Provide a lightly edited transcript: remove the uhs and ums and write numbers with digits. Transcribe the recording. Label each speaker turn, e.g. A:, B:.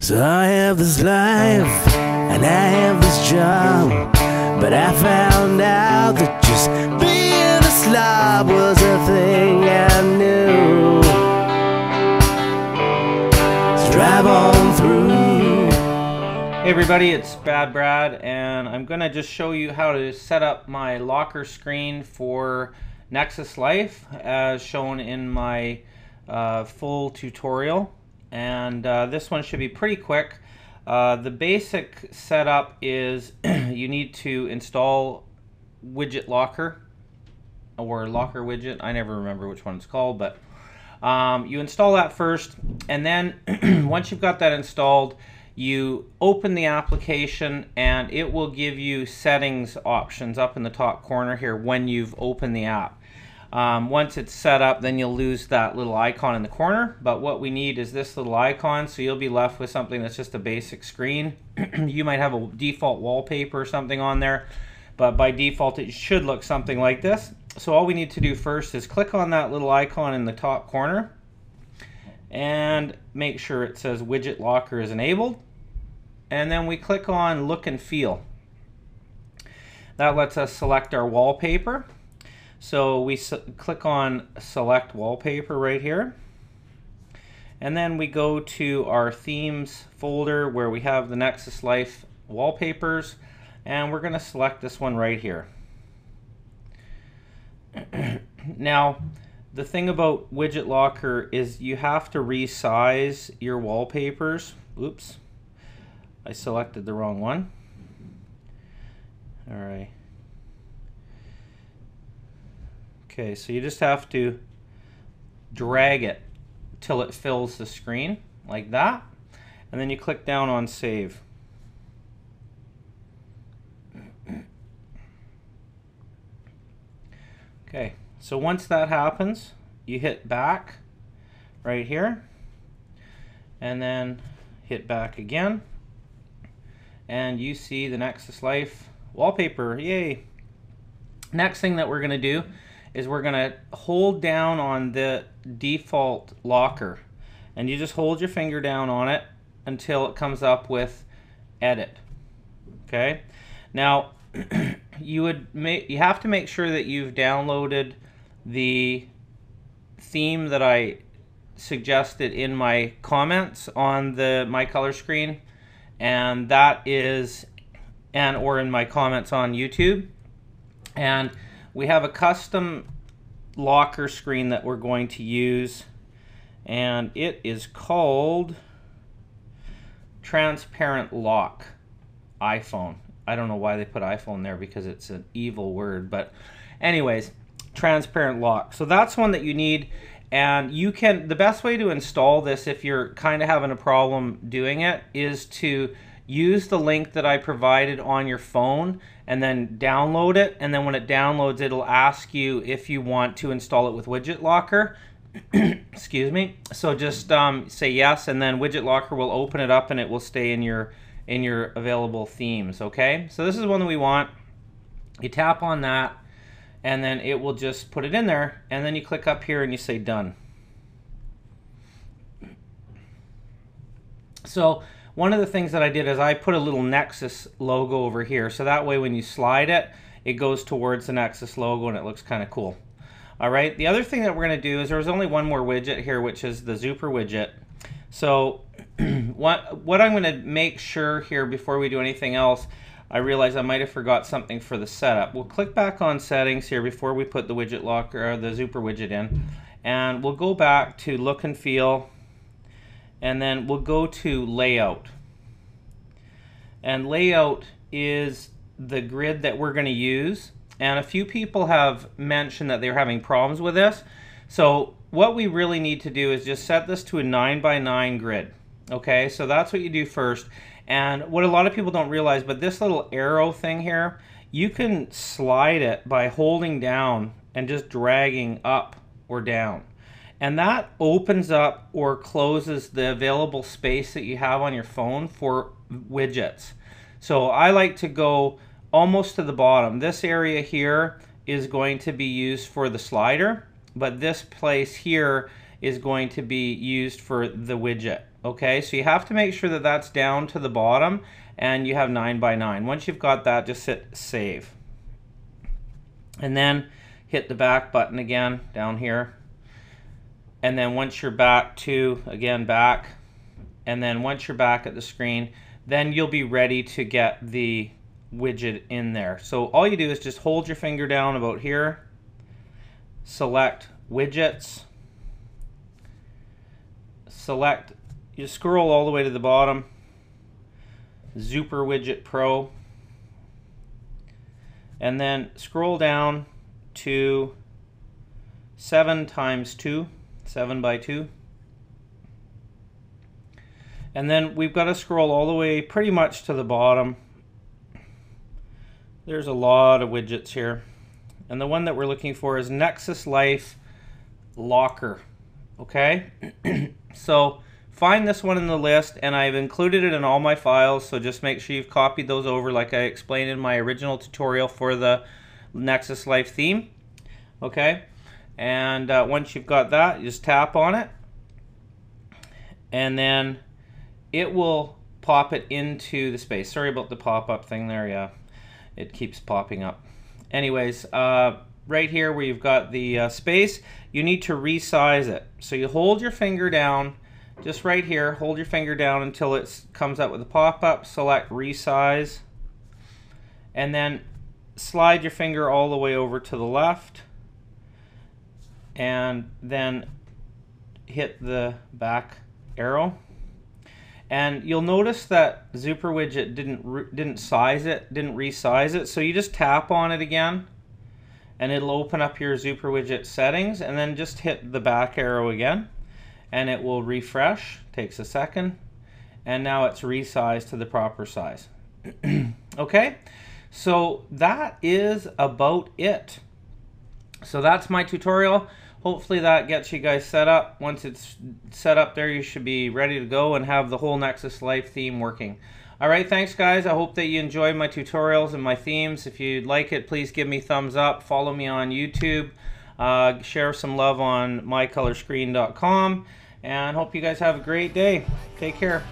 A: So I have this life, and I have this job, but I found out that just being a slob was a thing I knew. So drive on through.
B: Hey everybody, it's BadBrad, and I'm going to just show you how to set up my locker screen for Nexus Life as shown in my full tutorial. And this one should be pretty quick. The basic setup is you need to install Widget Locker or Locker Widget. I never remember which one it's called, but you install that first, and then once you've got that installed, you open the application and it will give you settings options up in the top corner here when you've opened the app. Once it's set up, then you'll lose that little icon in the corner, but what we need is this little icon, so you'll be left with something that's just a basic screen. You might have a default wallpaper or something on there, but by default it should look something like this. So all we need to do first is click on that little icon in the top corner and make sure it says Widget Locker is enabled, and then we click on Look and Feel. That lets us select our wallpaper. So we click on Select Wallpaper right here, and then we go to our Themes folder where we have the Nexus Life wallpapers, and we're going to select this one right here. Now, the thing about Widget Locker is you have to resize your wallpapers. Oops, I selected the wrong one. All right. Okay, so you just have to drag it till it fills the screen like that, and then you click down on Save. Okay, so once that happens, you hit back right here, and then hit back again, and you see the Nexus Life wallpaper. Yay! Next thing that we're going to do is we're going to hold down on the default locker, and you just hold your finger down on it until it comes up with Edit. Okay, now you have to make sure that you've downloaded the theme that I suggested in my comments on the My Color screen, and that is, or in my comments on YouTube. And we have a custom locker screen that we're going to use, and it is called Transparent Lock iPhone. I don't know why they put iPhone there, because it's an evil word, but anyways, Transparent Lock. So that's one that you need, and you can, the best way to install this if you're kind of having a problem doing it is to use the link that I provided on your phone and then download it, and then when it downloads it'll ask you if you want to install it with Widget Locker. Excuse me. So just say yes, and then Widget Locker will open it up and it will stay in your available themes. Okay, so this is one that we want. You tap on that and then it will just put it in there, and then you click up here and you say done. So one of the things that I did is I put a little Nexus logo over here, so that way when you slide it, it goes towards the Nexus logo and it looks kind of cool. All right, the other thing that we're going to do is there's only one more widget here, which is the Super widget. So what I'm going to make sure here before we do anything else, I realize I might have forgot something for the setup. We'll click back on settings here before we put the Widget Locker or the Super widget in, and we'll go back to Look and Feel, and then we'll go to Layout. And Layout is the grid that we're going to use, and a few people have mentioned that they're having problems with this. So what we really need to do is just set this to a 9x9 grid. Okay, so that's what you do first. And what a lot of people don't realize, but this little arrow thing here, you can slide it by holding down and just dragging up or down. And that opens up or closes the available space that you have on your phone for widgets. So I like to go almost to the bottom. This area here is going to be used for the slider, but this place here is going to be used for the widget. Okay, so you have to make sure that that's down to the bottom and you have 9 by 9. Once you've got that, just hit save. And then hit the back button again down here. And then once you're back to, again, back, and then once you're back at the screen, then you'll be ready to get the widget in there. So all you do is just hold your finger down about here, select widgets, select, you scroll all the way to the bottom, Super Widget Pro, and then scroll down to 7 times 2, 7 by 2. And then we've got to scroll all the way pretty much to the bottom. There's a lot of widgets here. And the one that we're looking for is Nexus Life Locker. Okay? So find this one in the list, and I've included it in all my files, so just make sure you've copied those over like I explained in my original tutorial for the Nexus Life theme. Okay? And once you've got that, you just tap on it, and then it will pop it into the space. Sorry about the pop-up thing there, yeah. It keeps popping up. Anyways, right here where you've got the space, you need to resize it. So you hold your finger down, just right here, hold your finger down until it comes up with a pop-up, select resize, and then slide your finger all the way over to the left, and then hit the back arrow. And you'll notice that Super Widget didn't resize it, so you just tap on it again, and it'll open up your Super Widget settings, and then just hit the back arrow again, and it will refresh. Takes a second, and now it's resized to the proper size. Okay, so that is about it. So that's my tutorial. Hopefully that gets you guys set up. Once it's set up there, you should be ready to go and have the whole Nexus Life theme working. Alright, thanks guys. I hope that you enjoyed my tutorials and my themes. If you'd like it, please give me a thumbs up. Follow me on YouTube. Share some love on mycolorscreen.com. And hope you guys have a great day. Take care.